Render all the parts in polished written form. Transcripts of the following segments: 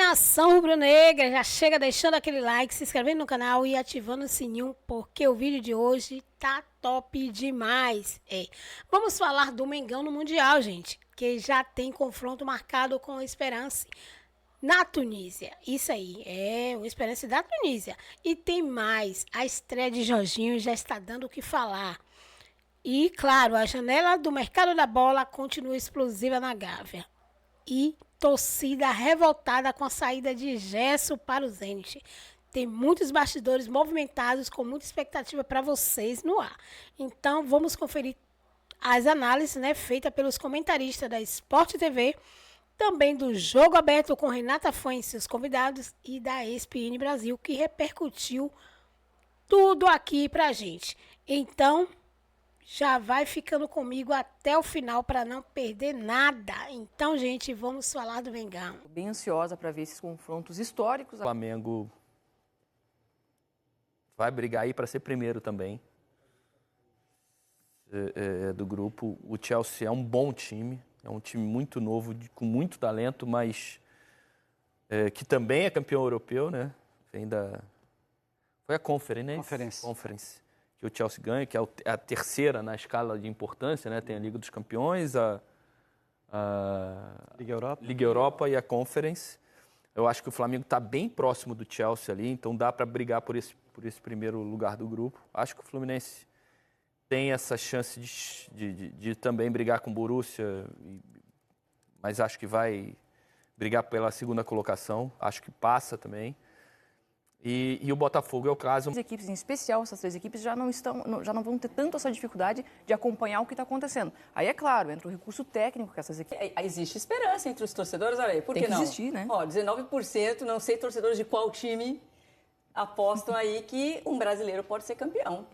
nação rubro-negra, já chega deixando aquele like, se inscrevendo no canal e ativando o sininho, porque o vídeo de hoje tá top demais. Vamos falar do Mengão no Mundial, gente, que já tem confronto marcado com o Esperance na Tunísia. Isso aí, o Esperance da Tunísia. E tem mais, a estreia de Jorginho já está dando o que falar. E, claro, a janela do mercado da bola continua explosiva na Gávea. E torcida revoltada com a saída de Gerson para o Zenit. Tem muitos bastidores movimentados com muita expectativa para vocês no ar. Então vamos conferir as análises, feitas pelos comentaristas da Sport TV, também do Jogo Aberto com Renata Fã e seus convidados e da ESPN Brasil, que repercutiu tudo aqui pra gente. Então, já vai ficando comigo até o final para não perder nada. Então, gente, vamos falar do Mengão. Tô bem ansiosa para ver esses confrontos históricos. O Flamengo vai brigar aí para ser primeiro também do grupo. O Chelsea é um bom time, é um time muito novo, com muito talento, mas que também é campeão europeu, né? Vem da... Foi a Conference. Que o Chelsea ganha, que é a terceira na escala de importância, né? Tem a Liga dos Campeões, a Liga Europa e a Conference. Eu acho que o Flamengo está bem próximo do Chelsea ali, então dá para brigar por esse primeiro lugar do grupo. Acho que o Fluminense tem essa chance de também brigar com o Borussia, mas acho que vai brigar pela segunda colocação. Acho que passa também. E o Botafogo é o caso. As equipes, em especial essas três equipes, já não vão ter tanto essa dificuldade de acompanhar o que está acontecendo. Aí, é claro, entra o recurso técnico que essas equipes... Existe esperança entre os torcedores, olha aí, por que não? Tem que existir, né? 19%, não sei torcedores de qual time apostam aí que um brasileiro pode ser campeão.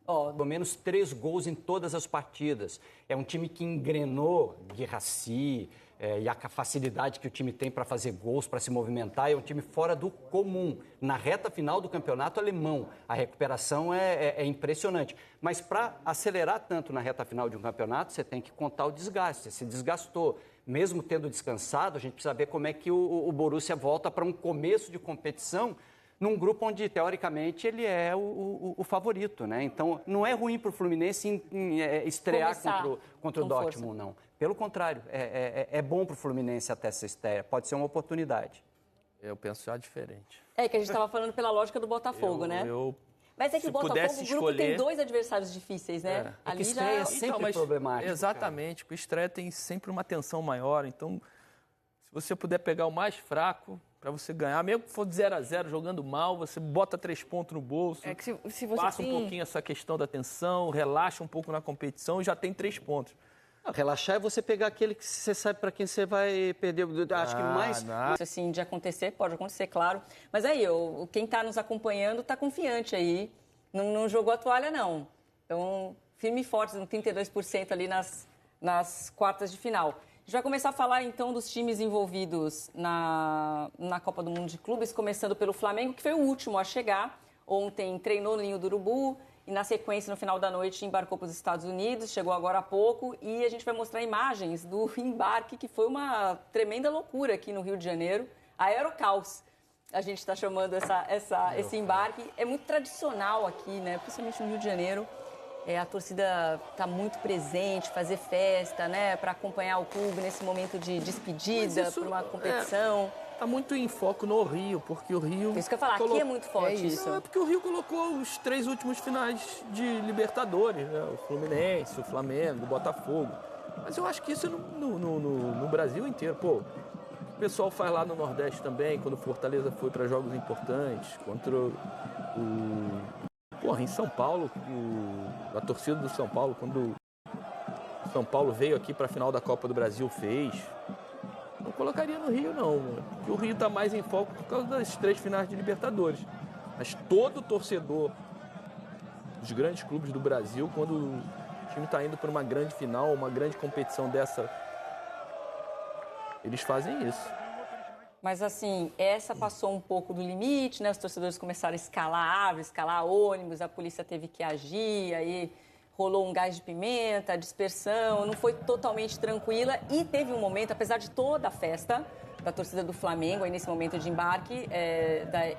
Pelo menos 3 gols em todas as partidas. É um time que engrenou Guirassy, e a facilidade que o time tem para fazer gols, para se movimentar, é um time fora do comum. Na reta final do campeonato alemão, a recuperação é impressionante. Mas para acelerar tanto na reta final de um campeonato, você tem que contar o desgaste. Se desgastou, mesmo tendo descansado, a gente precisa ver como é que o Borussia volta para um começo de competição num grupo onde, teoricamente, ele é o favorito, né? Então, não é ruim para o Fluminense estrear contra o Dortmund, não. Pelo contrário, é bom para o Fluminense até essa estreia. Pode ser uma oportunidade. Eu penso já diferente. Que a gente estava falando pela lógica do Botafogo, né? Mas é que o Botafogo, o grupo tem 2 adversários difíceis, né? Ali estreia sempre problemático. Exatamente, o estreia tem sempre uma tensão maior. Então, se você puder pegar o mais fraco para você ganhar, mesmo que for de 0-0, jogando mal, você bota 3 pontos no bolso, que se você passa um pouquinho essa questão da tensão, relaxa um pouco na competição e já tem 3 pontos. Relaxar é você pegar aquele que você sabe para quem você vai perder. Acho que mais... Assim, de acontecer, pode acontecer, claro. Mas aí, quem está nos acompanhando está confiante aí. Não jogou a toalha, não. Então, firme e forte, no 32% ali nas quartas de final. A gente vai começar a falar, então, dos times envolvidos na Copa do Mundo de Clubes, começando pelo Flamengo, que foi o último a chegar. Ontem treinou no Ninho do Urubu e, na sequência, no final da noite, embarcou para os Estados Unidos, chegou agora há pouco. E a gente vai mostrar imagens do embarque, que foi uma tremenda loucura aqui no Rio de Janeiro. Aerocaos, a gente está chamando esse embarque. É muito tradicional aqui, né? Principalmente no Rio de Janeiro. A torcida está muito presente, fazer festa, né, para acompanhar o clube nesse momento de despedida para uma competição. Está muito em foco no Rio, porque o Rio... Isso que eu ia falar, aqui é muito forte isso. É porque o Rio colocou os 3 últimos finais de Libertadores, né? O Fluminense, o Flamengo, o Botafogo. Mas eu acho que isso no Brasil inteiro. Pô, o pessoal faz lá no Nordeste também, quando o Fortaleza foi para jogos importantes, contra em São Paulo, a torcida do São Paulo, quando o São Paulo veio aqui para a final da Copa do Brasil, fez. Não colocaria no Rio, não. Porque o Rio está mais em foco por causa das 3 finais de Libertadores. Mas todo torcedor dos grandes clubes do Brasil, quando o time está indo para uma grande final, uma grande competição dessa, eles fazem isso. Mas, assim, essa passou um pouco do limite, né? Os torcedores começaram a escalar árvores, escalar ônibus, a polícia teve que agir, aí rolou um gás de pimenta, dispersão, não foi totalmente tranquila. E teve um momento, apesar de toda a festa, da torcida do Flamengo, aí nesse momento de embarque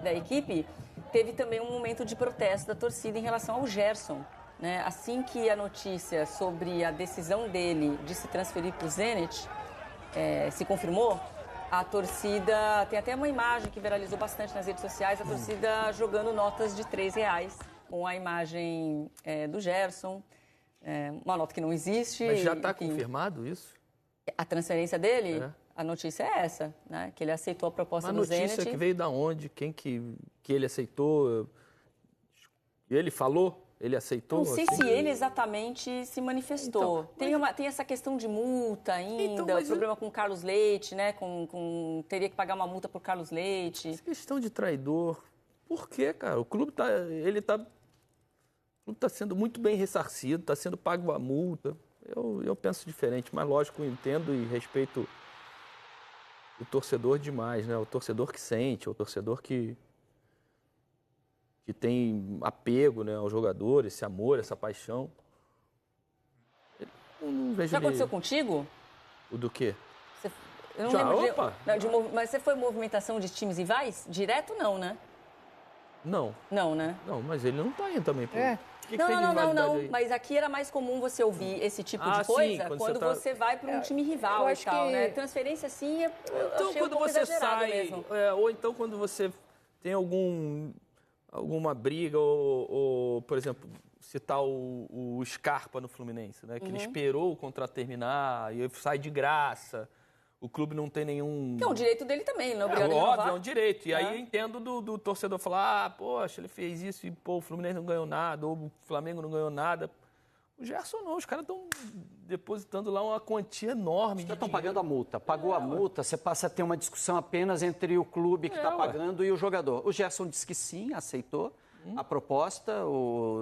da equipe, teve também um momento de protesto da torcida em relação ao Gerson. Né? Assim que a notícia sobre a decisão dele de se transferir para o Zenit se confirmou, a torcida, tem até uma imagem que viralizou bastante nas redes sociais, a torcida jogando notas de R$3 com a imagem do Gerson, uma nota que não existe. Mas já está confirmado isso? A transferência dele, a notícia é essa, né? Que ele aceitou a proposta do Zenit. A notícia que veio da onde? Quem que ele aceitou? Ele falou? Ele aceitou? Não sei se ele exatamente se manifestou. Então, tem essa questão de multa ainda, o problema com o Carlos Leite, né? Teria que pagar uma multa por Carlos Leite. Essa questão de traidor. Por quê, cara? O clube está sendo muito bem ressarcido, está sendo pago a multa. Eu penso diferente, mas lógico, eu entendo e respeito o torcedor demais, né? O torcedor que sente, o torcedor que tem apego, né, ao jogador, esse amor, essa paixão. Eu não vejo. Já aconteceu contigo? O do quê? Eu não Já, lembro opa! mas você foi movimentação de times rivais? Direto não, né? Não. Não, né? Não, mas ele não está indo também. Pô. Que não, tem de rivalidade aí? Mas aqui era mais comum você ouvir esse tipo de sim, coisa quando você você vai para um time rival e tal, né? Transferência, sim, Então, achei quando um pouco você exagerado sai, mesmo. ou então quando você tem alguma briga, ou, por exemplo, citar o Scarpa no Fluminense, né? Que ele esperou o contrato terminar e sai de graça. O clube não tem nenhum... Que é um direito dele também, não é obrigado a renovar. Óbvio, é um direito. E aí eu entendo do torcedor falar, poxa, ele fez isso e o Fluminense não ganhou nada, ou o Flamengo não ganhou nada. O Gerson não, os caras estão depositando lá uma quantia enorme. Os caras estão pagando a multa. Pagou a multa, você passa a ter uma discussão apenas entre o clube que está pagando e o jogador. O Gerson disse que sim, aceitou a proposta,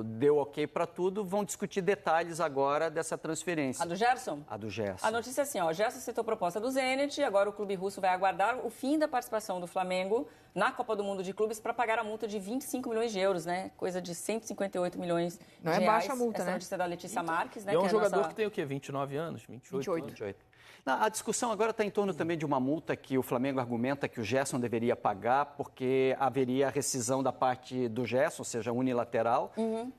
deu ok para tudo. Vão discutir detalhes agora dessa transferência. A do Gerson? A do Gerson. A notícia é assim, ó, Gerson aceitou a proposta do Zenit, agora o clube russo vai aguardar o fim da participação do Flamengo na Copa do Mundo de Clubes para pagar a multa de 25 milhões de euros, né? Coisa de 158 milhões Não de é reais. baixa a multa, Essa né? notícia da Letícia Marques, né? E é um que jogador nossa... que tem o quê? 29 anos? 28? 28. Não, a discussão agora está em torno também de uma multa que o Flamengo argumenta que o Gerson deveria pagar porque haveria rescisão da parte do Gerson, ou seja, unilateral,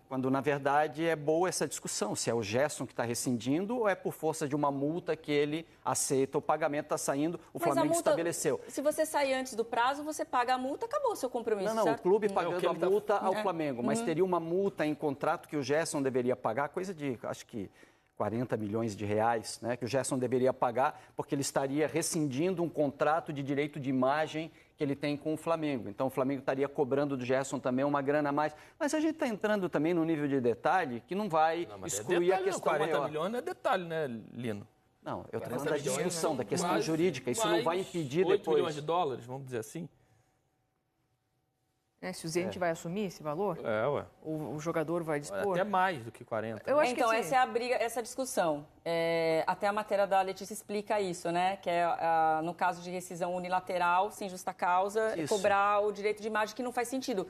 quando na verdade é boa essa discussão, se é o Gerson que está rescindindo ou é por força de uma multa que ele aceita, o pagamento está saindo, o Flamengo estabeleceu. Se você sair antes do prazo, você paga a multa, acabou o seu compromisso, Não, certo? o clube pagando a multa ao É. Flamengo, mas teria uma multa em contrato que o Gerson deveria pagar, coisa de, acho que 40 milhões de reais, né, que o Gerson deveria pagar, porque ele estaria rescindindo um contrato de direito de imagem que ele tem com o Flamengo. Então, o Flamengo estaria cobrando do Gerson também uma grana a mais. Mas a gente está entrando também num nível de detalhe que não vai excluir a questão 40 maior. milhões não é detalhe, né, Lino? Não, eu estou falando da discussão, da questão Mais- jurídica. Isso não mais vai impedir 8 depois... milhões de dólares, vamos dizer assim? Se o Zenit vai assumir esse valor, Ué. o jogador vai dispor. Até mais do que 40. Eu acho Então, que essa é a briga, essa discussão. Até a matéria da Letícia explica isso, né? Que é, no caso de rescisão unilateral, sem justa causa, Isso. cobrar o direito de imagem, que não faz sentido.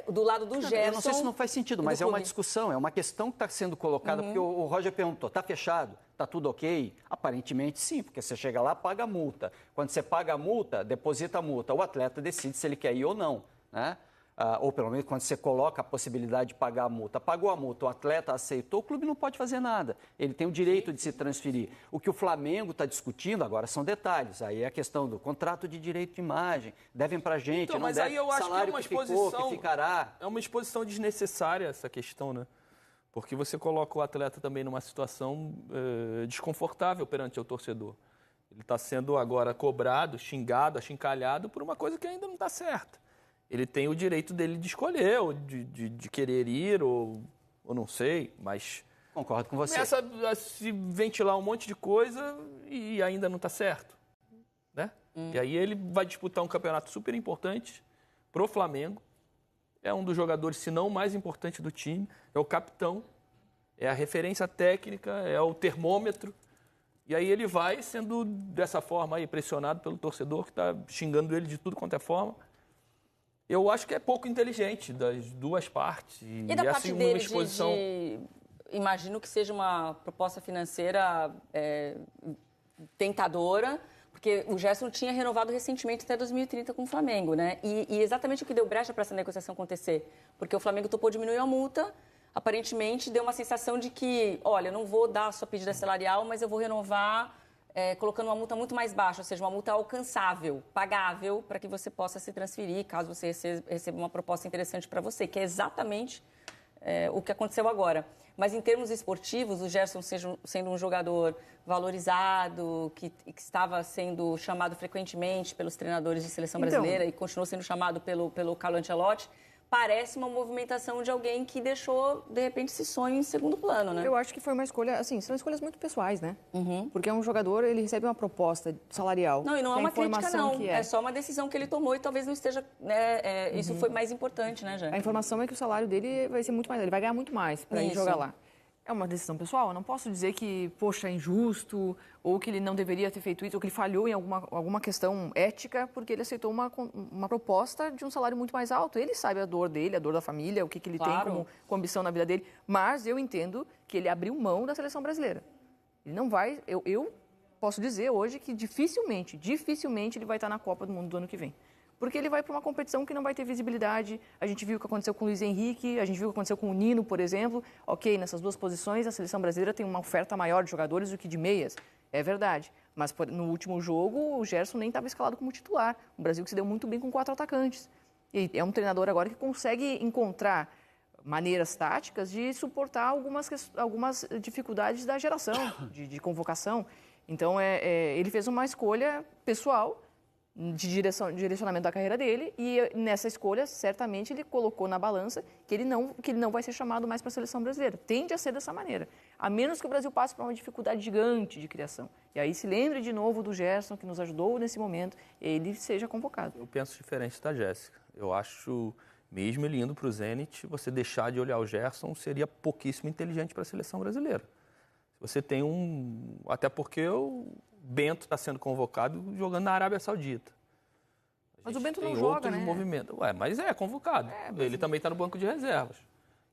Do lado do Gerson... Eu não sei se não faz sentido, mas é uma clube. discussão, é uma questão que está sendo colocada, porque o Roger perguntou, está fechado? Está tudo ok? Aparentemente sim, porque você chega lá, paga a multa. Quando você paga a multa, deposita a multa. O atleta decide se ele quer ir ou não, né? Ou pelo menos quando você coloca a possibilidade de pagar a multa. Pagou a multa, o atleta aceitou, o clube não pode fazer nada. Ele tem o direito de se transferir. O que o Flamengo está discutindo agora são detalhes. Aí é a questão do contrato de direito de imagem. Devem para a gente, Então, não mas deve, aí eu acho que é salário uma ficou, exposição... que ficará. É uma exposição desnecessária essa questão, né? Porque você coloca o atleta também numa situação desconfortável perante o torcedor. Ele está sendo agora cobrado, xingado, achincalhado por uma coisa que ainda não está certa. Ele tem o direito dele de escolher, ou de querer ir, ou não sei, mas... Concordo com você. Começa a se ventilar um monte de coisa e ainda não está certo, né? E aí ele vai disputar um campeonato super importante pro Flamengo. É um dos jogadores, se não o mais importante do time, é o capitão, é a referência técnica, é o termômetro. E aí ele vai sendo dessa forma aí, pressionado pelo torcedor que está xingando ele de tudo quanto é forma. Eu acho que é pouco inteligente das duas partes. E da parte uma dele exposição... imagino que seja uma proposta financeira tentadora, Porque o Gerson tinha renovado recentemente até 2030 com o Flamengo, né? E exatamente o que deu brecha para essa negociação acontecer. Porque o Flamengo topou diminuir a multa, aparentemente deu uma sensação de que, olha, eu não vou dar a sua pedida salarial, mas eu vou renovar colocando uma multa muito mais baixa, ou seja, uma multa alcançável, pagável, para que você possa se transferir, caso você receba uma proposta interessante para você, que é exatamente o que aconteceu agora. Mas em termos esportivos, o Gerson sendo um jogador valorizado, que estava sendo chamado frequentemente pelos treinadores de seleção brasileira e continuou sendo chamado pelo Carlo Ancelotti, parece uma movimentação de alguém que deixou, de repente, esse sonho em segundo plano, né? Eu acho que foi uma escolha, assim, são escolhas muito pessoais, né? Porque é um jogador, ele recebe uma proposta salarial. Não, e não é uma crítica, não. É só uma decisão que ele tomou e talvez não esteja... né, isso foi mais importante, né, Jé? A informação é que o salário dele vai ser muito mais, ele vai ganhar muito mais para ir jogar lá. É uma decisão pessoal, eu não posso dizer que, poxa, é injusto, ou que ele não deveria ter feito isso, ou que ele falhou em alguma questão ética, porque ele aceitou uma proposta de um salário muito mais alto. Ele sabe a dor dele, a dor da família, o que ele tem como ambição na vida dele, mas eu entendo que ele abriu mão da seleção brasileira. Ele não vai, eu posso dizer hoje que dificilmente ele vai estar na Copa do Mundo do ano que vem. Porque ele vai para uma competição que não vai ter visibilidade. A gente viu o que aconteceu com o Luiz Henrique, a gente viu o que aconteceu com o Nino, por exemplo. Ok, nessas duas posições, a seleção brasileira tem uma oferta maior de jogadores do que de meias. É verdade. Mas no último jogo, o Gerson nem estava escalado como titular. O Brasil que se deu muito bem com 4 atacantes. E é um treinador agora que consegue encontrar maneiras táticas de suportar algumas dificuldades da geração, de convocação. Então, ele fez uma escolha pessoal de direcionamento da carreira dele e nessa escolha, certamente, ele colocou na balança que ele não vai ser chamado mais para a seleção brasileira. Tende a ser dessa maneira, a menos que o Brasil passe por uma dificuldade gigante de criação. E aí se lembre de novo do Gerson, que nos ajudou nesse momento, e ele seja convocado. Eu penso diferente da Jéssica. Eu acho, mesmo ele indo para o Zenit, você deixar de olhar o Gerson seria pouquíssimo inteligente para a seleção brasileira. Você tem até porque o Bento está sendo convocado jogando na Arábia Saudita. Mas o Bento não joga, né? Movimentos. Mas é convocado. Ele também está no banco de reservas.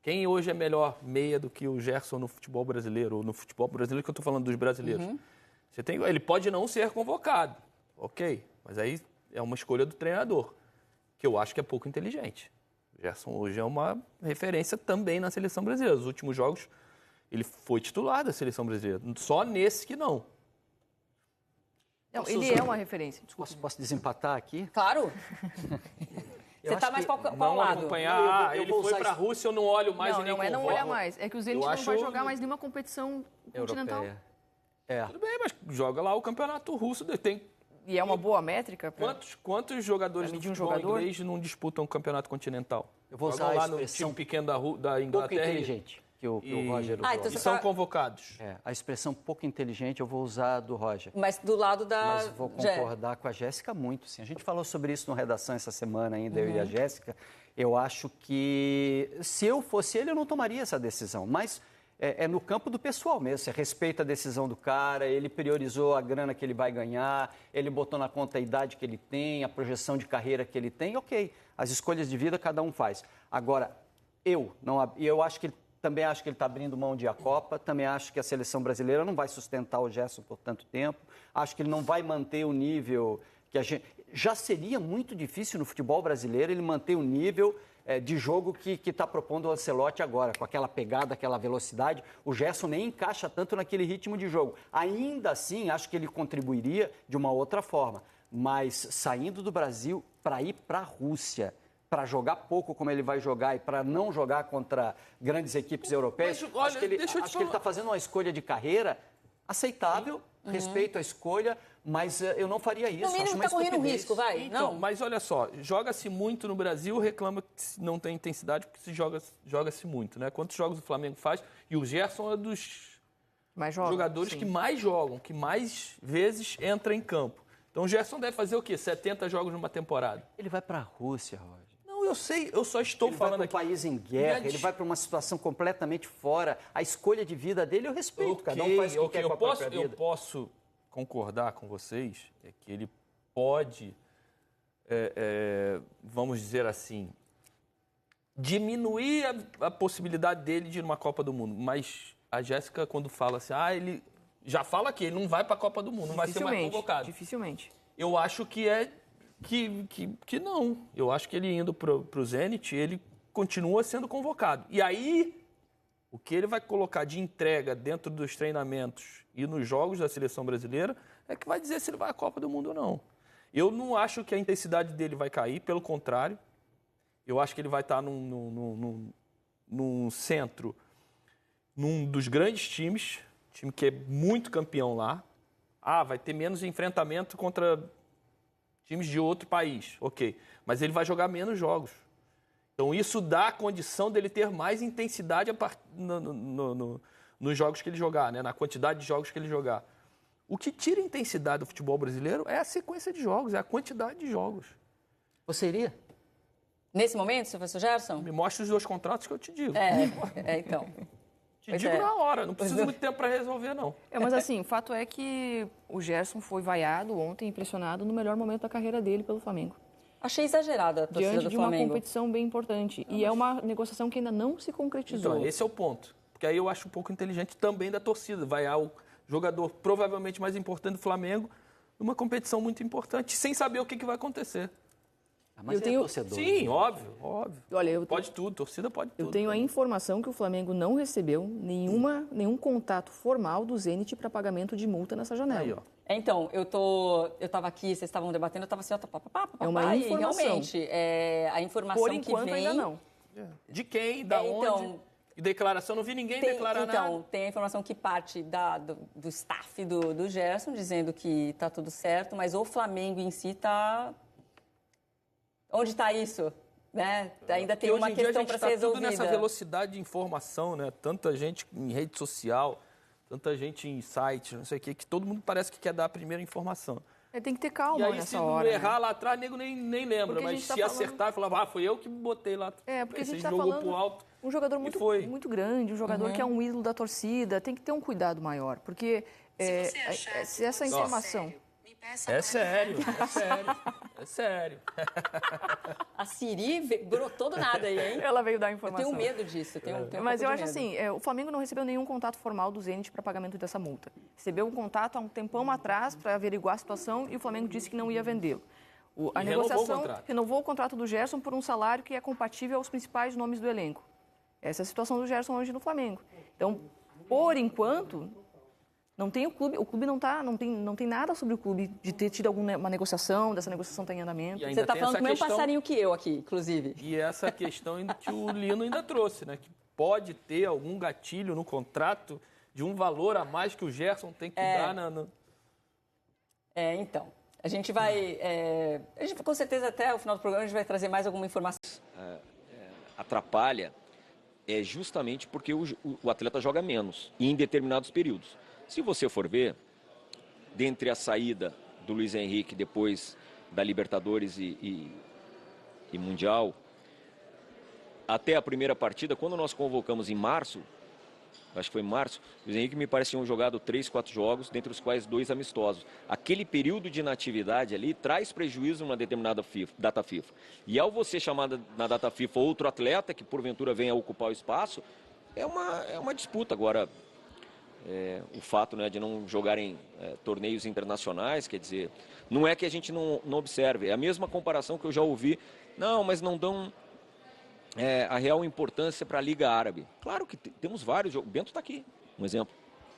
Quem hoje é melhor meia do que o Gerson no futebol brasileiro, ou no futebol brasileiro que eu estou falando dos brasileiros? Ele pode não ser convocado, ok, mas aí é uma escolha do treinador, que eu acho que é pouco inteligente. O Gerson hoje é uma referência também na seleção brasileira. Nos últimos jogos, ele foi titular da seleção brasileira, só nesse que não. Não, ele é uma referência. Posso desempatar aqui? Claro. Você está mais qual lado? Acompanhar, ele foi para a Rússia, eu não olho mais e nem convoco. Não olha mais. É que o Zenit não vai jogar mais nenhuma competição continental. Tudo bem, mas joga lá o campeonato russo. E é uma boa métrica? Quantos jogadores do futebol inglês não disputam o campeonato continental? Eu vou usar lá no time pequeno da Inglaterra. Pouco inteligente. Que o Roger usou. Então são convocados. A expressão pouco inteligente eu vou usar do Roger. Mas do lado da... Mas vou concordar com a Jéssica muito, sim. A gente falou sobre isso no Redação essa semana ainda, eu e a Jéssica. Eu acho que se eu fosse ele, eu não tomaria essa decisão. Mas é no campo do pessoal mesmo. Você respeita a decisão do cara, ele priorizou a grana que ele vai ganhar, ele botou na conta a idade que ele tem, a projeção de carreira que ele tem, ok. As escolhas de vida cada um faz. Agora, eu acho que também acho que ele está abrindo mão de ir à Copa, também acho que a seleção brasileira não vai sustentar o Gerson por tanto tempo, acho que ele não vai manter o nível que a gente... Já seria muito difícil no futebol brasileiro ele manter o nível de jogo que está propondo o Ancelotti agora, com aquela pegada, aquela velocidade. O Gerson nem encaixa tanto naquele ritmo de jogo. Ainda assim, acho que ele contribuiria de uma outra forma, mas saindo do Brasil para ir para a Rússia, para jogar pouco como ele vai jogar e para não jogar contra grandes equipes europeias, acho que ele está fazendo uma escolha de carreira aceitável, respeito à escolha, mas eu não faria isso. No mínimo está correndo risco, vai. Então, mas olha só, joga-se muito no Brasil, reclama que não tem intensidade porque joga-se muito, né? Quantos jogos o Flamengo faz? E o Gerson é dos jogadores que mais jogam, que mais vezes entra em campo. Então o Gerson deve fazer o quê? 70 jogos numa temporada? Ele vai para a Rússia, Roger. Eu sei, eu só estou falando aqui. Ele vai para um país em guerra, ele vai para uma situação completamente fora. A escolha de vida dele eu respeito, cada um faz o que quer com a própria vida. Eu posso concordar com vocês que ele pode, vamos dizer assim, diminuir a possibilidade dele de ir numa Copa do Mundo. Mas a Jéssica, quando fala assim, ele Já fala que ele não vai para a Copa do Mundo, não vai ser mais convocado. Dificilmente. Eu acho que que não. Eu acho que ele indo para o Zenit, ele continua sendo convocado. E aí, o que ele vai colocar de entrega dentro dos treinamentos e nos jogos da seleção brasileira é que vai dizer se ele vai à Copa do Mundo ou não. Eu não acho que a intensidade dele vai cair, pelo contrário. Eu acho que ele vai estar num centro, num dos grandes times, time que é muito campeão lá. Vai ter menos enfrentamento contra times de outro país, ok. Mas ele vai jogar menos jogos. Então isso dá a condição dele ter mais intensidade nos jogos que ele jogar, né? Na quantidade de jogos que ele jogar. O que tira a intensidade do futebol brasileiro é a sequência de jogos, é a quantidade de jogos. Você iria? Nesse momento, professor Gerson? Me mostra os 2 contratos que eu te digo. Então. Te digo na hora, não precisa muito tempo para resolver, não. Mas assim, o fato é que o Gerson foi vaiado ontem, impressionado, no melhor momento da carreira dele pelo Flamengo. Achei exagerada a torcida diante do de uma Flamengo. competição bem importante. E é uma negociação que ainda não se concretizou. Então, esse é o ponto. Porque aí eu acho um pouco inteligente também da torcida. Vaiar o jogador provavelmente mais importante do Flamengo numa competição muito importante, sem saber o que vai acontecer. Mas é torcedor. Sim, óbvio. Olha, pode tudo, torcida pode tudo. Eu tenho a informação que o Flamengo não recebeu nenhum contato formal do Zenit para pagamento de multa nessa janela. Aí, ó. Então, eu estava aqui, vocês estavam debatendo, eu estava assim, É uma e informação. realmente, a informação Por enquanto que vem... ainda não. De quem, da onde? E declaração, não vi ninguém declarar nada. Então, tem a informação que parte do staff do Gerson, dizendo que está tudo certo, mas o Flamengo em si está... Onde está isso? Né? Ainda tem uma questão para ser resolvida. Tudo nessa velocidade de informação, né? Tanta gente em rede social, tanta gente em site, não sei o quê, que todo mundo parece que quer dar a primeira informação. Tem que ter calma E aí, nessa se hora. não errar lá atrás, nego nem lembra. Porque Mas tá se acertar, falar, foi eu que botei lá. Porque a gente Você está jogou falando pro alto. um jogador muito grande, um jogador que é um ídolo da torcida. Tem que ter um cuidado maior, porque se essa informação... É sério. A Siri brotou do nada aí, hein? Ela veio dar Eu informação. tenho medo disso. Mas eu acho assim, o Flamengo não recebeu nenhum contato formal do Zenit para pagamento dessa multa. Recebeu um contato há um tempão atrás para averiguar a situação e o Flamengo disse que não ia vendê-lo. A negociação renovou o contrato do Gerson por um salário que é compatível aos principais nomes do elenco. Essa é a situação do Gerson hoje no Flamengo. Então, por enquanto, não tem o clube não tem nada sobre o clube de ter tido alguma negociação, dessa negociação está em andamento. Você está falando com o mesmo passarinho que eu aqui, inclusive. E essa questão que o Lino ainda trouxe, né? Que pode ter algum gatilho no contrato de um valor a mais que o Gerson tem que dar Então, a gente vai... com certeza, até o final do programa, a gente vai trazer mais alguma informação. Atrapalha justamente porque o atleta joga menos e em determinados períodos. Se você for ver, dentre a saída do Luiz Henrique depois da Libertadores e Mundial, até a primeira partida, quando nós convocamos em março, acho que foi em março, o Luiz Henrique me parece tinham jogado 3, 4 jogos, dentre os quais 2 amistosos. Aquele período de inatividade ali traz prejuízo numa determinada data FIFA. E ao você chamar na data FIFA outro atleta que porventura venha a ocupar o espaço, é uma disputa. Agora, o fato, né, de não jogarem torneios internacionais, quer dizer, não é que a gente não observe, é a mesma comparação que eu já ouvi, não, mas não dão a real importância para a Liga Árabe. Claro que temos vários, o Bento está aqui, um exemplo,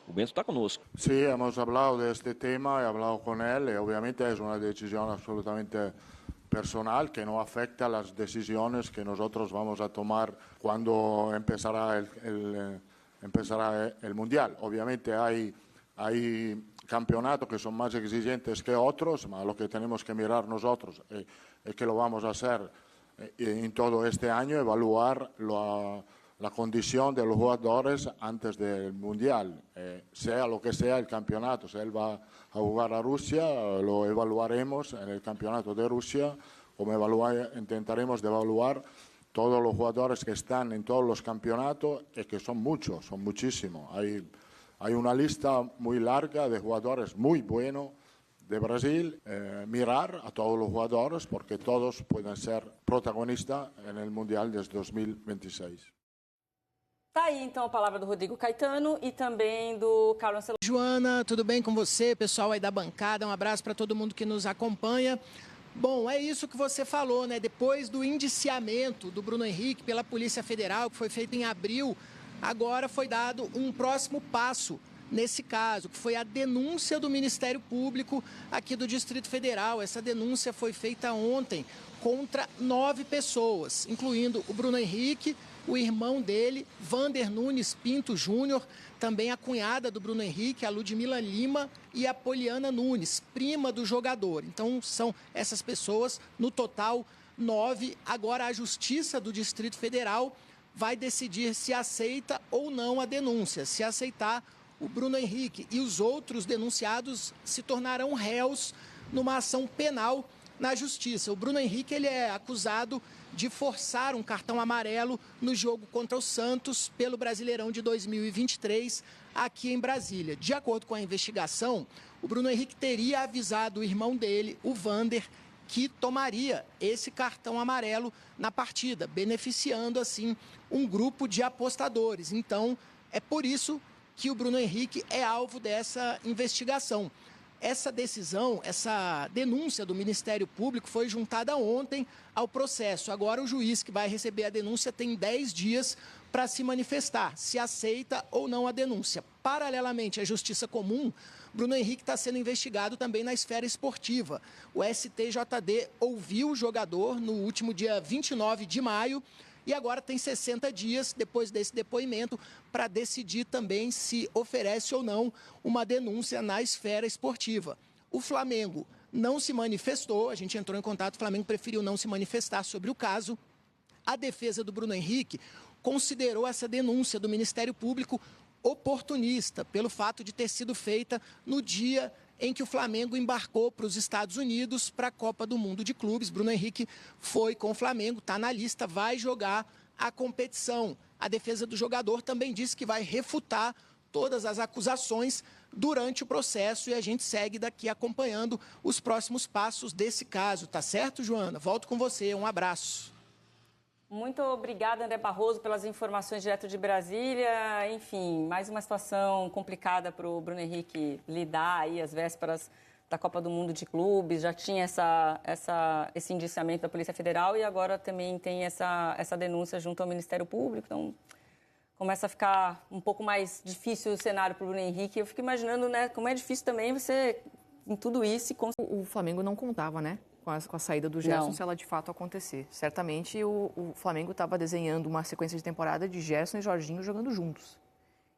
o Bento está conosco. Sí, hemos hablado de este tema, he hablado con él, y obviamente es una decisión absolutamente personal que no afecta a las decisiones que nosotros vamos a tomar cuando empezará el Mundial. Obviamente hay campeonatos que son más exigentes que otros, pero lo que tenemos que mirar nosotros es que lo vamos a hacer en todo este año, evaluar la condición de los jugadores antes del Mundial, sea lo que sea el campeonato. Si él va a jugar a Rusia, lo evaluaremos en el campeonato de Rusia, como intentaremos de evaluar todos los jugadores que están en todos los campeonatos, y que son muchos, son muchísimos. Hay una lista muy larga de jugadores muy buenos de Brasil, mirar a todos los jugadores porque todos pueden ser protagonistas en el Mundial desde 2026. Tá aí, então, a palavra do Rodrigo Caetano e também do Carlos Ancelotti. Joana, tudo bem com você? Pessoal aí da bancada, um abraço para todo mundo que nos acompanha. Bom, é isso que você falou, né? Depois do indiciamento do Bruno Henrique pela Polícia Federal, que foi feito em abril, agora foi dado um próximo passo nesse caso, que foi a denúncia do Ministério Público aqui do Distrito Federal. Essa denúncia foi feita ontem contra 9 pessoas, incluindo o Bruno Henrique, o irmão dele, Vander Nunes Pinto Júnior, também a cunhada do Bruno Henrique, a Ludmila Lima, e a Poliana Nunes, prima do jogador. Então, são essas pessoas, no total, 9. Agora, a Justiça do Distrito Federal vai decidir se aceita ou não a denúncia. Se aceitar, o Bruno Henrique e os outros denunciados se tornarão réus numa ação penal na Justiça. O Bruno Henrique ele é acusado de forçar um cartão amarelo no jogo contra o Santos pelo Brasileirão de 2023 aqui em Brasília. De acordo com a investigação, o Bruno Henrique teria avisado o irmão dele, o Vander, que tomaria esse cartão amarelo na partida, beneficiando assim um grupo de apostadores. Então, é por isso que o Bruno Henrique é alvo dessa investigação. Essa decisão, essa denúncia do Ministério Público foi juntada ontem ao processo. Agora o juiz que vai receber a denúncia tem 10 dias para se manifestar, se aceita ou não a denúncia. Paralelamente à Justiça Comum, Bruno Henrique está sendo investigado também na esfera esportiva. O STJD ouviu o jogador no último dia 29 de maio e agora tem 60 dias depois desse depoimento para decidir também se oferece ou não uma denúncia na esfera esportiva. O Flamengo não se manifestou, a gente entrou em contato, o Flamengo preferiu não se manifestar sobre o caso. A defesa do Bruno Henrique considerou essa denúncia do Ministério Público oportunista, pelo fato de ter sido feita no dia em que o Flamengo embarcou para os Estados Unidos para a Copa do Mundo de Clubes. Bruno Henrique foi com o Flamengo, está na lista, vai jogar a competição. A defesa do jogador também disse que vai refutar todas as acusações durante o processo e a gente segue daqui acompanhando os próximos passos desse caso. Tá certo, Joana? Volto com você. Um abraço. Muito obrigada, André Barroso, pelas informações direto de Brasília. Enfim, mais uma situação complicada para o Bruno Henrique lidar aí às vésperas da Copa do Mundo de Clubes. Já tinha esse indiciamento da Polícia Federal e agora também tem essa denúncia junto ao Ministério Público. Então, começa a ficar um pouco mais difícil o cenário para o Bruno Henrique. Eu fico imaginando, né, como é difícil também você, em tudo isso... O Flamengo não contava, né? Com a saída do Gerson, se ela de fato acontecer. Certamente o Flamengo estava desenhando uma sequência de temporada de Gerson e Jorginho jogando juntos.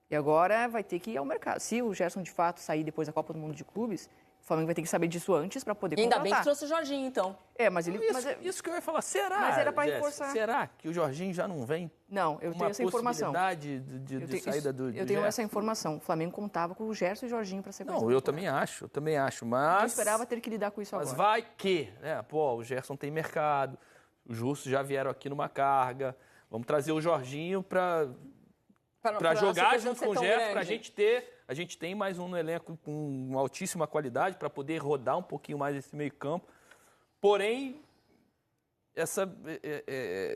E agora vai ter que ir ao mercado. Se o Gerson de fato sair depois da Copa do Mundo de Clubes, o Flamengo vai ter que saber disso antes para poder contratar. Ainda bem que trouxe o Jorginho, então. Mas ele... Isso que eu ia falar. Será, mas era para Jéssica, reforçar. será que o Jorginho já não vem? Não, eu tenho essa informação. Uma possibilidade de saída do Eu tenho essa informação. O Flamengo contava com o Gerson e o Jorginho para ser Não, eu também acho, mas... Eu esperava ter que lidar com isso agora. Mas vai que, né? Pô, o Gerson tem mercado, os russos já vieram aqui numa carga, vamos trazer o Jorginho para jogar junto com o Gerson, para a gente tem mais um no elenco com uma altíssima qualidade para poder rodar um pouquinho mais esse meio campo. Porém, essa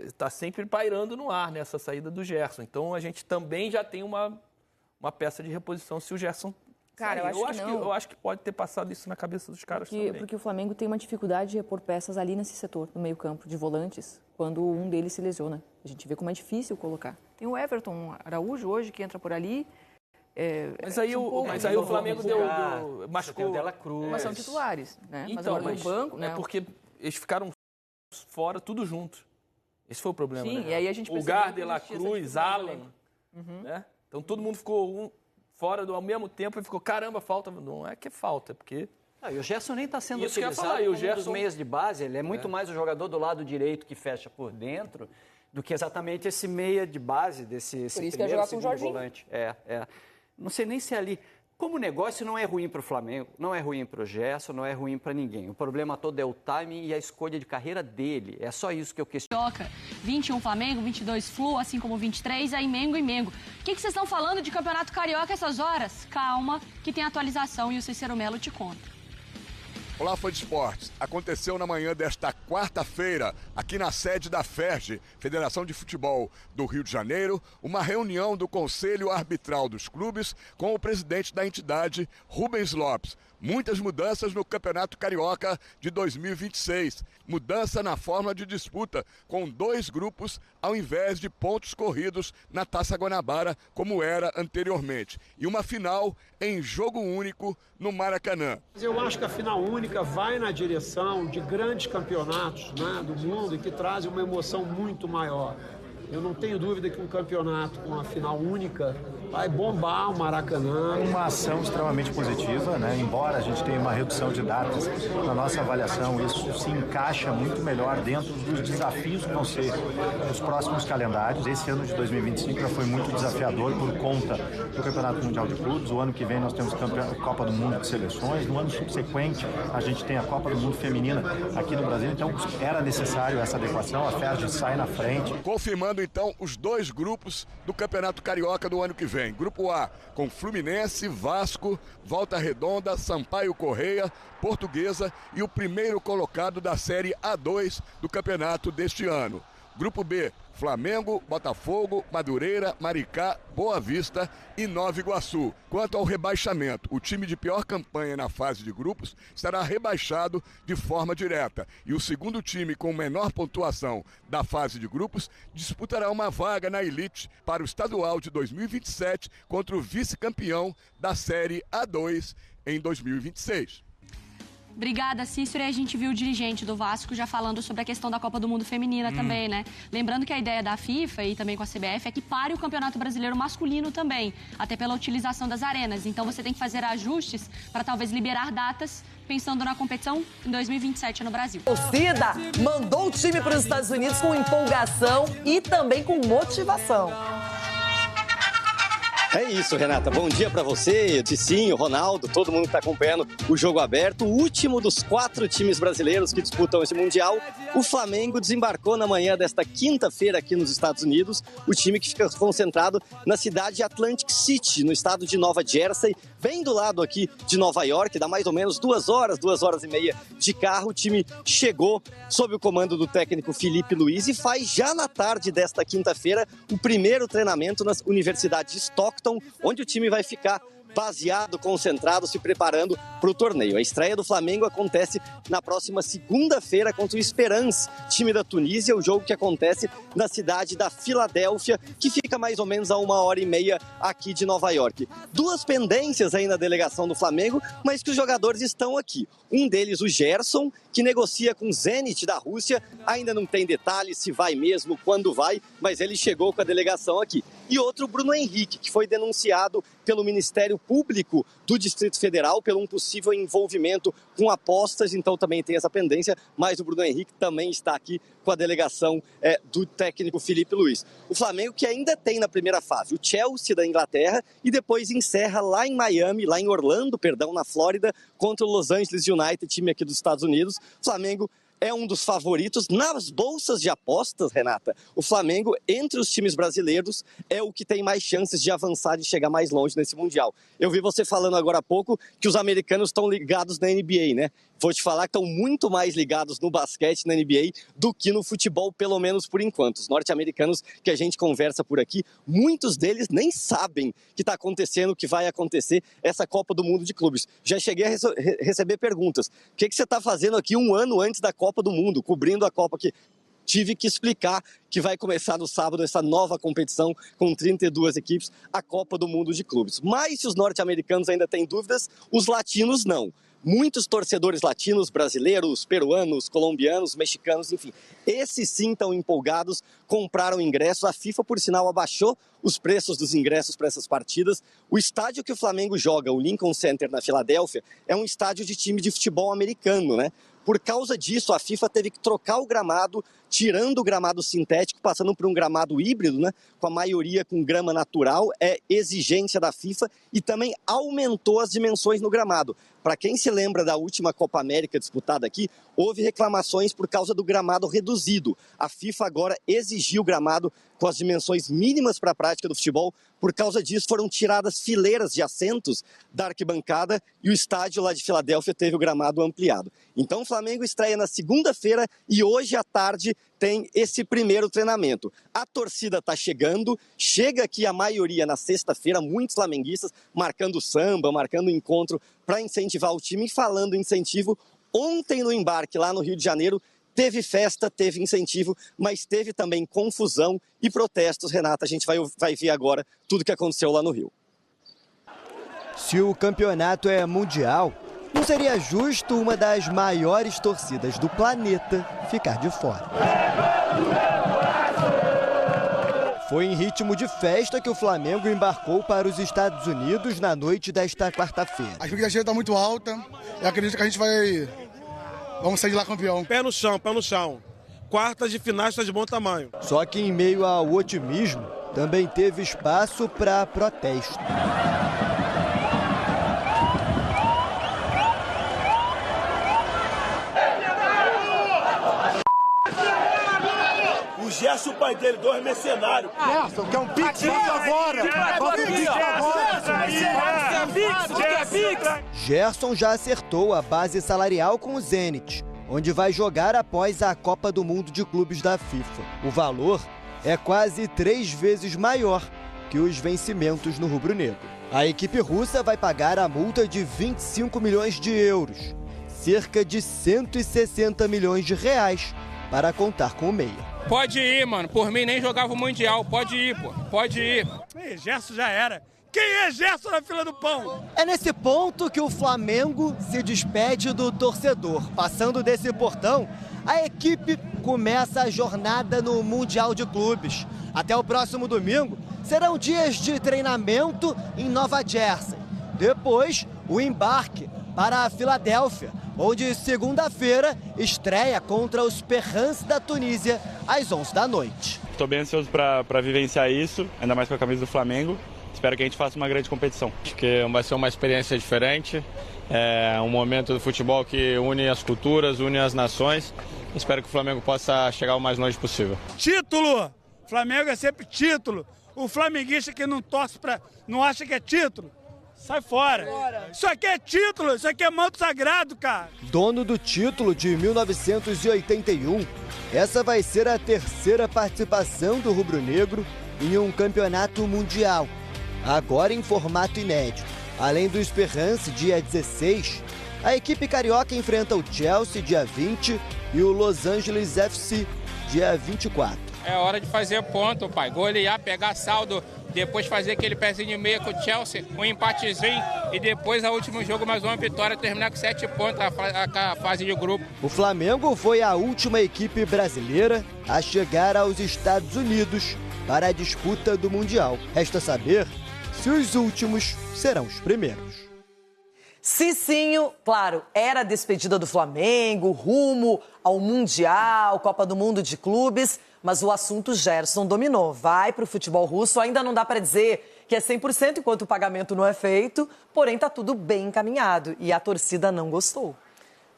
está sempre pairando no ar, né, essa saída do Gerson. Então, a gente também já tem uma peça de reposição se o Gerson Cara, eu acho que pode ter passado isso na cabeça dos caras também. Porque o Flamengo tem uma dificuldade de repor peças ali nesse setor, no meio campo, de volantes, quando um deles se lesiona. A gente vê como é difícil colocar. Tem o Everton Araújo hoje, que entra por ali. Mas aí o Flamengo machucou. Dela Cruz. Mas são titulares, né? Então, mas no banco, né? É porque eles ficaram fora tudo junto. Esse foi o problema, Sim, né? E aí a gente o Gardner, La Cruz, Alan, né? Então todo mundo ficou fora ao mesmo tempo e ficou, caramba, falta. Não é que falta, é porque... E o Gerson nem está sendo Isso utilizado falar, como um dos meias de base. Ele é muito mais o jogador do lado direito que fecha por dentro do que exatamente esse meia de base desse Por isso primeiro, que é jogar com o segundo Jorginho. volante. Não sei nem se ali... Como negócio não é ruim para o Flamengo, não é ruim para o Gerson, não é ruim para ninguém. O problema todo é o timing e a escolha de carreira dele. É só isso que eu questiono. 21 Flamengo, 22 Flu, assim como 23, aí Mengo e Mengo. O que vocês estão falando de Campeonato Carioca essas horas? Calma, que tem atualização e o Cícero Melo te conta. Olá, fã de esportes. Aconteceu na manhã desta quarta-feira, aqui na sede da FERJ, Federação de Futebol do Rio de Janeiro, uma reunião do Conselho Arbitral dos Clubes com o presidente da entidade, Rubens Lopes. Muitas mudanças no Campeonato Carioca de 2026. Mudança na forma de disputa, com 2 grupos ao invés de pontos corridos na Taça Guanabara, como era anteriormente. E uma final em jogo único no Maracanã. Eu acho que a final única vai na direção de grandes campeonatos, né, do mundo e que trazem uma emoção muito maior. Eu não tenho dúvida que um campeonato com uma final única vai bombar o Maracanã. Uma ação extremamente positiva, né? Embora a gente tenha uma redução de datas, na nossa avaliação isso se encaixa muito melhor dentro dos desafios que vão ser os próximos calendários. Esse ano de 2025 já foi muito desafiador por conta do Campeonato Mundial de Clubes. O ano que vem nós temos a Copa do Mundo de Seleções. No ano subsequente a gente tem a Copa do Mundo Feminina aqui no Brasil. Então era necessário essa adequação. A FERJ sai na frente. Confirmando então os 2 grupos do Campeonato Carioca do ano que vem. Grupo A com Fluminense, Vasco, Volta Redonda, Sampaio Correia, Portuguesa e o primeiro colocado da Série A2 do campeonato deste ano. Grupo B, Flamengo, Botafogo, Madureira, Maricá, Boa Vista e Nova Iguaçu. Quanto ao rebaixamento, o time de pior campanha na fase de grupos será rebaixado de forma direta. E o segundo time com menor pontuação da fase de grupos disputará uma vaga na elite para o estadual de 2027 contra o vice-campeão da Série A2 em 2026. Obrigada, Cícero. E a gente viu o dirigente do Vasco já falando sobre a questão da Copa do Mundo Feminina também, né? Lembrando que a ideia da FIFA e também com a CBF é que pare o Campeonato Brasileiro masculino também, até pela utilização das arenas. Então você tem que fazer ajustes para talvez liberar datas pensando na competição em 2027 no Brasil. A torcida mandou o time para os Estados Unidos com empolgação e também com motivação. É isso, Renata. Bom dia para você, Ticinho, Ronaldo, todo mundo que está acompanhando o Jogo Aberto. O último dos 4 times brasileiros que disputam esse Mundial, o Flamengo desembarcou na manhã desta quinta-feira aqui nos Estados Unidos. O time que fica concentrado na cidade de Atlantic City, no estado de Nova Jersey, bem do lado aqui de Nova York. Dá mais ou menos 2 horas e meia de carro. O time chegou sob o comando do técnico Felipe Luiz e faz já na tarde desta quinta-feira o primeiro treinamento na Universidade de Stockton, onde o time vai ficar baseado, concentrado, se preparando para o torneio. A estreia do Flamengo acontece na próxima segunda-feira contra o Esperance, time da Tunísia, o jogo que acontece na cidade da Filadélfia, que fica mais ou menos a 1h30 aqui de Nova York. 2 pendências aí na delegação do Flamengo, mas que os jogadores estão aqui. Um deles, o Gerson, que negocia com o Zenit da Rússia, ainda não tem detalhes se vai mesmo, quando vai, mas ele chegou com a delegação aqui. E outro, Bruno Henrique, que foi denunciado pelo Ministério Público do Distrito Federal pelo um possível envolvimento com apostas, então também tem essa pendência, mas o Bruno Henrique também está aqui com a delegação do técnico Felipe Luiz. O Flamengo que ainda tem na primeira fase o Chelsea da Inglaterra e depois encerra lá em Orlando, na Flórida, contra o Los Angeles United, time aqui dos Estados Unidos. O Flamengo é um dos favoritos nas bolsas de apostas, Renata. O Flamengo, entre os times brasileiros, é o que tem mais chances de avançar e chegar mais longe nesse Mundial. Eu vi você falando agora há pouco que os americanos estão ligados na NBA, né? Vou te falar que estão muito mais ligados no basquete, na NBA, do que no futebol, pelo menos por enquanto. Os norte-americanos que a gente conversa por aqui, muitos deles nem sabem que está acontecendo, que vai acontecer essa Copa do Mundo de Clubes. Já cheguei a receber perguntas. O que você está fazendo aqui um ano antes da Copa do Mundo, cobrindo a Copa aqui? Tive que explicar que vai começar no sábado essa nova competição com 32 equipes, a Copa do Mundo de Clubes. Mas se os norte-americanos ainda têm dúvidas, os latinos não. Muitos torcedores latinos, brasileiros, peruanos, colombianos, mexicanos, enfim, esses sim estão empolgados, compraram ingressos. A FIFA, por sinal, abaixou os preços dos ingressos para essas partidas. O estádio que o Flamengo joga, o Lincoln Center na Filadélfia, é um estádio de time de futebol americano, né? Por causa disso, a FIFA teve que trocar o gramado, tirando o gramado sintético, passando por um gramado híbrido, né? Com a maioria com grama natural, é exigência da FIFA e também aumentou as dimensões no gramado. para quem se lembra da última Copa América disputada aqui, houve reclamações por causa do gramado reduzido. A FIFA agora exigiu o gramado com as dimensões mínimas para a prática do futebol. Por causa disso, foram tiradas fileiras de assentos da arquibancada e o estádio lá de Filadélfia teve o gramado ampliado. Então o Flamengo estreia na segunda-feira e hoje à tarde tem esse primeiro treinamento. A torcida está chegando, chega aqui a maioria na sexta-feira, muitos flamenguistas marcando samba, marcando encontro para incentivar o time. E falando em incentivo, ontem no embarque lá no Rio de Janeiro, teve festa, teve incentivo, mas teve também confusão e protestos. Renata, a gente vai ver agora tudo o que aconteceu lá no Rio. Se o campeonato é mundial, não seria justo uma das maiores torcidas do planeta ficar de fora. Foi em ritmo de festa que o Flamengo embarcou para os Estados Unidos na noite desta quarta-feira. A expectativa está muito alta. Eu acredito que a gente vamos sair de lá campeão. Pé no chão. Quartas de finais está de bom tamanho. Só que em meio ao otimismo, também teve espaço para protesto. O Gerson, o pai dele, 2 mercenários. Gerson, quer um pix? Gerson já acertou a base salarial com o Zenit, onde vai jogar após a Copa do Mundo de Clubes da FIFA. O valor é quase 3 vezes maior que os vencimentos no rubro-negro. A equipe russa vai pagar a multa de 25 milhões de euros, cerca de 160 milhões de reais, para contar com o meia. Pode ir, mano. Por mim nem jogava o Mundial. Pode ir, pô. Pode ir. Gerson já era. Quem é Gerson na fila do pão? É nesse ponto que o Flamengo se despede do torcedor. Passando desse portão, a equipe começa a jornada no Mundial de Clubes. Até o próximo domingo, serão dias de treinamento em Nova Jersey. Depois, o embarque para a Filadélfia, onde segunda-feira estreia contra os Perrans da Tunísia às 11 da noite. Estou bem ansioso para vivenciar isso, ainda mais com a camisa do Flamengo. Espero que a gente faça uma grande competição. Acho que vai ser uma experiência diferente, é um momento do futebol que une as culturas, une as nações. Espero que o Flamengo possa chegar o mais longe possível. Título! Flamengo é sempre título. O flamenguista que não torce não acha que é título, sai fora. Isso aqui é título, isso aqui é manto sagrado, cara. Dono do título de 1981, essa vai ser a terceira participação do rubro-negro em um campeonato mundial, agora em formato inédito. Além do Esperance, dia 16, a equipe carioca enfrenta o Chelsea, dia 20, e o Los Angeles FC, dia 24. É hora de fazer ponto, pai. Golear, pegar saldo, depois fazer aquele pezinho de meia com o Chelsea, um empatezinho e depois, ao último jogo, mais uma vitória, terminar com 7 pontos a fase de grupo. O Flamengo foi a última equipe brasileira a chegar aos Estados Unidos para a disputa do Mundial. Resta saber se os últimos serão os primeiros. Cicinho, claro, era a despedida do Flamengo, rumo ao Mundial, Copa do Mundo de Clubes, mas o assunto Gerson dominou. Vai para o futebol russo, ainda não dá para dizer que é 100% enquanto o pagamento não é feito, porém está tudo bem encaminhado e a torcida não gostou.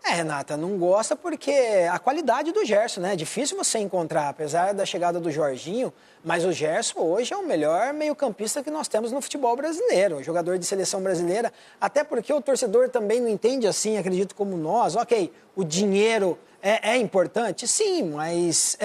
Renata, não gosta porque a qualidade do Gerson, né? É difícil você encontrar, apesar da chegada do Jorginho, mas o Gerson hoje é o melhor meio-campista que nós temos no futebol brasileiro, jogador de seleção brasileira, até porque o torcedor também não entende assim, acredito como nós. Ok, o dinheiro é importante, sim, mas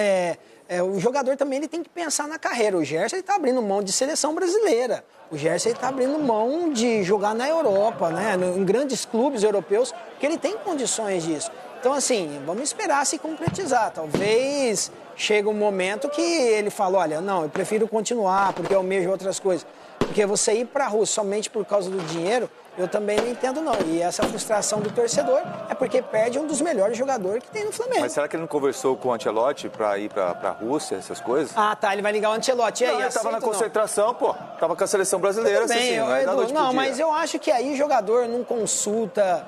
o jogador também ele tem que pensar na carreira. O Gerson está abrindo mão de seleção brasileira. O Gerson está abrindo mão de jogar na Europa, né? Em grandes clubes europeus, que ele tem condições disso. Então, assim, vamos esperar se concretizar. Talvez chegue um momento que ele fala, olha, não, eu prefiro continuar porque eu almejo outras coisas. Porque você ir para a Rússia somente por causa do dinheiro, eu também não entendo, não. E essa frustração do torcedor é porque perde um dos melhores jogadores que tem no Flamengo. Mas será que ele não conversou com o Ancelotti para ir para a Rússia, essas coisas? Ah, tá, ele vai ligar o Ancelotti. E aí, ele estava na concentração, pô. Estava com a seleção brasileira, tudo bem, assim, não, mas eu acho que aí jogador não consulta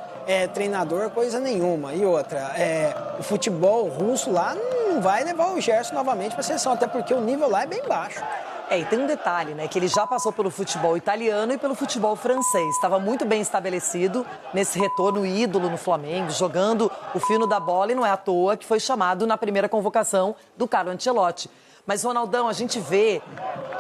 treinador, coisa nenhuma. E outra, o futebol russo lá não vai levar o Gerson novamente para a seleção, até porque o nível lá é bem baixo. E tem um detalhe, né? Que ele já passou pelo futebol italiano e pelo futebol francês. Estava muito bem estabelecido nesse retorno ídolo no Flamengo, jogando o fino da bola, e não é à toa que foi chamado na primeira convocação do Carlo Ancelotti. Mas, Ronaldão, a gente vê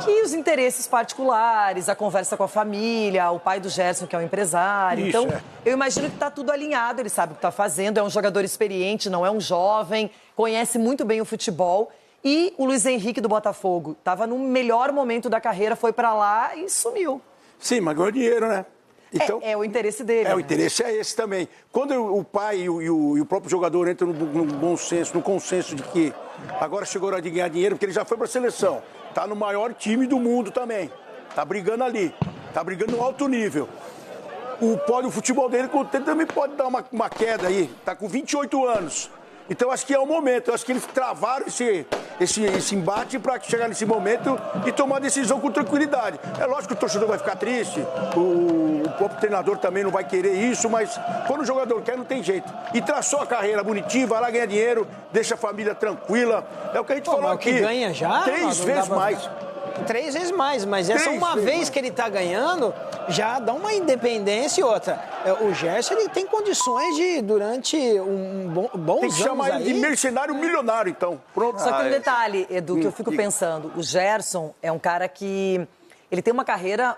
que os interesses particulares, a conversa com a família, o pai do Gerson, que é um empresário. Então, eu imagino que está tudo alinhado, ele sabe o que está fazendo, é um jogador experiente, não é um jovem, conhece muito bem o futebol. E o Luiz Henrique do Botafogo estava no melhor momento da carreira, foi para lá e sumiu. Sim, mas ganhou dinheiro, né? Então, é o interesse dele. O interesse é esse também. Quando o pai e o próprio jogador entram no bom senso, no consenso de que agora chegou a hora de ganhar dinheiro, porque ele já foi para a seleção, está no maior time do mundo também, está brigando ali, está brigando no alto nível. O futebol dele também pode dar uma queda aí, está com 28 anos. Então, acho que é o momento. Eu acho que eles travaram esse embate para chegar nesse momento e tomar a decisão com tranquilidade. É lógico que o torcedor vai ficar triste, o próprio treinador também não vai querer isso, mas quando o jogador quer, não tem jeito. E traçou a carreira bonitinha, vai lá ganhar dinheiro, deixa a família tranquila. É o que a gente falou aqui. Que ganha já? 3 vezes mais. 3 vezes mais, mas essa uma vez que ele está ganhando, já dá uma independência e outra. O Gerson, ele tem condições de, durante bons anos tem que chamar ele de mercenário milionário, então. Pronto. Só que um detalhe, Edu, que eu fico pensando. O Gerson é um cara que... Ele tem uma carreira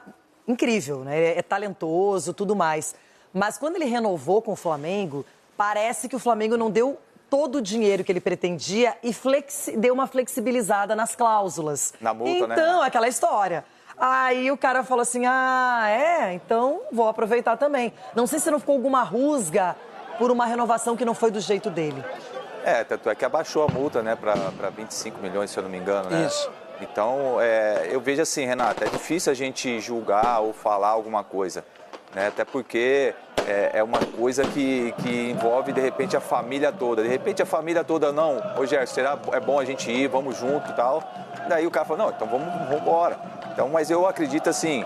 incrível, né? É talentoso, tudo mais. Mas quando ele renovou com o Flamengo, parece que o Flamengo não deu todo o dinheiro que ele pretendia e deu uma flexibilizada nas cláusulas. Na multa, né? Então, aquela história. Aí o cara falou assim, então vou aproveitar também. Não sei se não ficou alguma rusga por uma renovação que não foi do jeito dele. Tanto é que abaixou a multa, né, para 25 milhões, se eu não me engano, né? Isso. Então, eu vejo assim, Renata, é difícil a gente julgar ou falar alguma coisa, né? Até porque é uma coisa que envolve, de repente, a família toda. De repente, a família toda, não, ô Gerson, é bom a gente ir, vamos junto e tal. Daí o cara fala, não, então vamos embora. Então, mas eu acredito assim,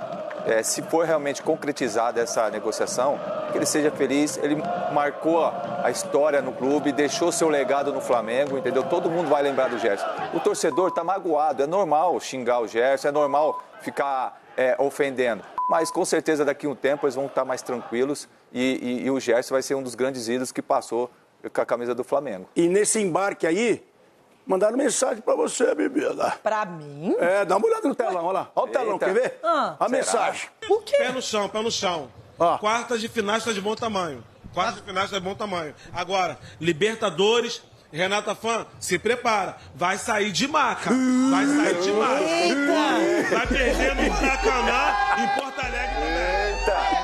se for realmente concretizada essa negociação, que ele seja feliz. Ele marcou a história no clube, deixou seu legado no Flamengo, entendeu? Todo mundo vai lembrar do Gerson. O torcedor está magoado, é normal xingar o Gerson, é normal ficar ofendendo. Mas com certeza daqui a um tempo eles vão estar mais tranquilos e o Gerson vai ser um dos grandes ídolos que passou com a camisa do Flamengo. E nesse embarque aí, mandaram mensagem pra você, bebida. Pra mim? Dá uma olhada no telão, olha lá. Olha o telão, quer ver? A mensagem. Por quê? Pé no chão. Quartas de finais tá de bom tamanho. Quartas de finais tá de bom tamanho. Agora, Libertadores, Renata Fã, se prepara. Vai sair de maca. Vai sair de maca. Eita! Vai perder no Maracanã, em Porto Alegre também.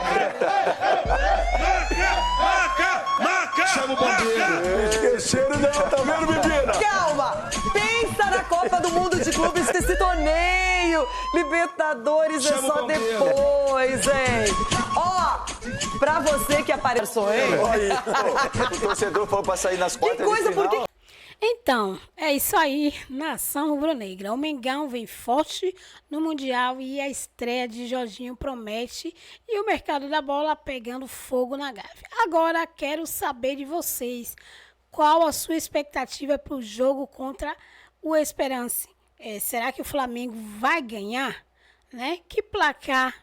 Maca! Chama o bombeiro. Esqueceram, não, tá vendo, menina? Calma! Pensa na Copa do Mundo de Clubes, esse torneio! Libertadores é só depois, hein? Pra você que apareceu, hein? O torcedor falou pra sair nas quartas de final. Então, é isso aí, nação rubro-negra. O Mengão vem forte no Mundial e a estreia de Jorginho promete e o mercado da bola pegando fogo na Gávea. Agora, quero saber de vocês, qual a sua expectativa para o jogo contra o Esperance? Será que o Flamengo vai ganhar? Né? Que placar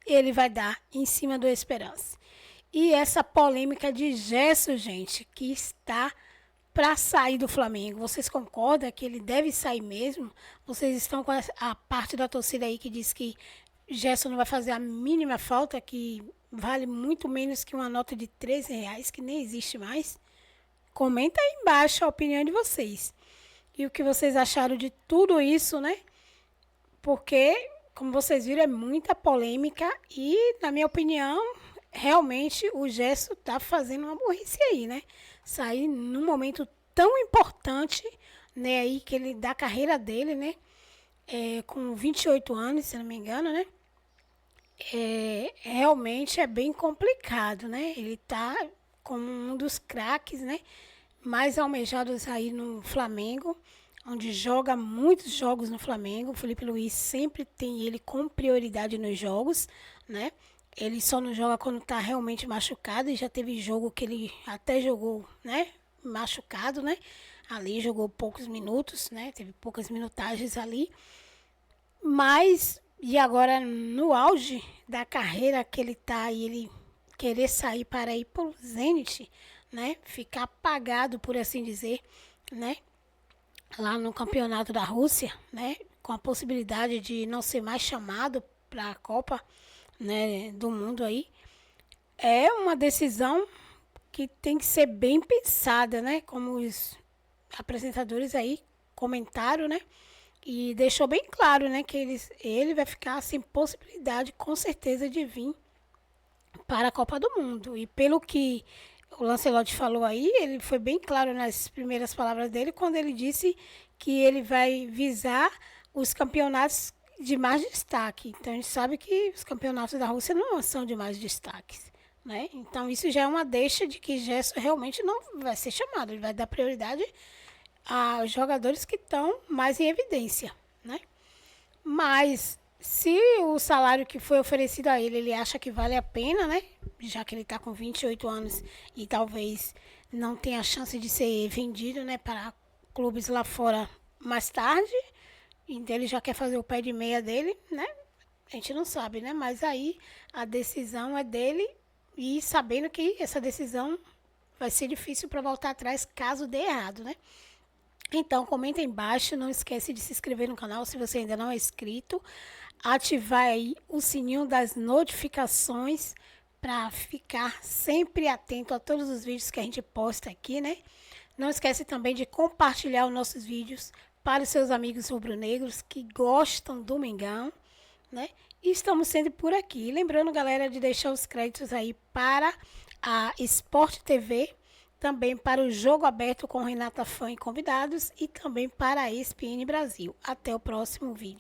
ele vai dar em cima do Esperance? E essa polêmica de Gerson, gente, que está para sair do Flamengo. Vocês concordam que ele deve sair mesmo? Vocês estão com a parte da torcida aí que diz que Gerson não vai fazer a mínima falta, que vale muito menos que uma nota de R$13, que nem existe mais? Comenta aí embaixo a opinião de vocês. E o que vocês acharam de tudo isso, né? Porque, como vocês viram, é muita polêmica e, na minha opinião, realmente o Gerson tá fazendo uma burrice aí, né? Sair num momento tão importante, né, aí que ele da carreira dele, né? Com 28 anos, se não me engano, né? Realmente é bem complicado, né? Ele tá como um dos craques, né, mais almejados aí no Flamengo, onde joga muitos jogos no Flamengo. O Felipe Luiz sempre tem ele com prioridade nos jogos, né? Ele só não joga quando tá realmente machucado, e já teve jogo que ele até jogou, né, machucado, né? Ali jogou poucos minutos, né? Teve poucas minutagens ali. Mas, e agora no auge da carreira que ele tá e ele querer sair para ir para o Zenit, né? Ficar apagado, por assim dizer, né? Lá no campeonato da Rússia, né? Com a possibilidade de não ser mais chamado para a Copa, né, do Mundo aí. É uma decisão que tem que ser bem pensada, né? Como os apresentadores aí comentaram, né? E deixou bem claro, né? Que ele vai ficar sem possibilidade, com certeza, de vir para a Copa do Mundo. E pelo que o Lancelotti falou aí, ele foi bem claro nas primeiras palavras dele, quando ele disse que ele vai visar os campeonatos de mais destaque. Então, a gente sabe que os campeonatos da Rússia não são de mais destaques, né? Então, isso já é uma deixa de que Gerson realmente não vai ser chamado. Ele vai dar prioridade aos jogadores que estão mais em evidência, né? Mas, se o salário que foi oferecido a ele, ele acha que vale a pena, né? Já que ele está com 28 anos e talvez não tenha chance de ser vendido, né, para clubes lá fora mais tarde, então ele já quer fazer o pé de meia dele, né? A gente não sabe, né? Mas aí a decisão é dele e sabendo que essa decisão vai ser difícil para voltar atrás caso dê errado, né? Então, comenta aí embaixo, não esquece de se inscrever no canal se você ainda não é inscrito, ativar aí o sininho das notificações para ficar sempre atento a todos os vídeos que a gente posta aqui, né? Não esquece também de compartilhar os nossos vídeos para os seus amigos rubro-negros que gostam do Mengão, né? E estamos sempre por aqui. Lembrando, galera, de deixar os créditos aí para a Sport TV, também para o Jogo Aberto com Renata Fã e convidados e também para a ESPN Brasil. Até o próximo vídeo.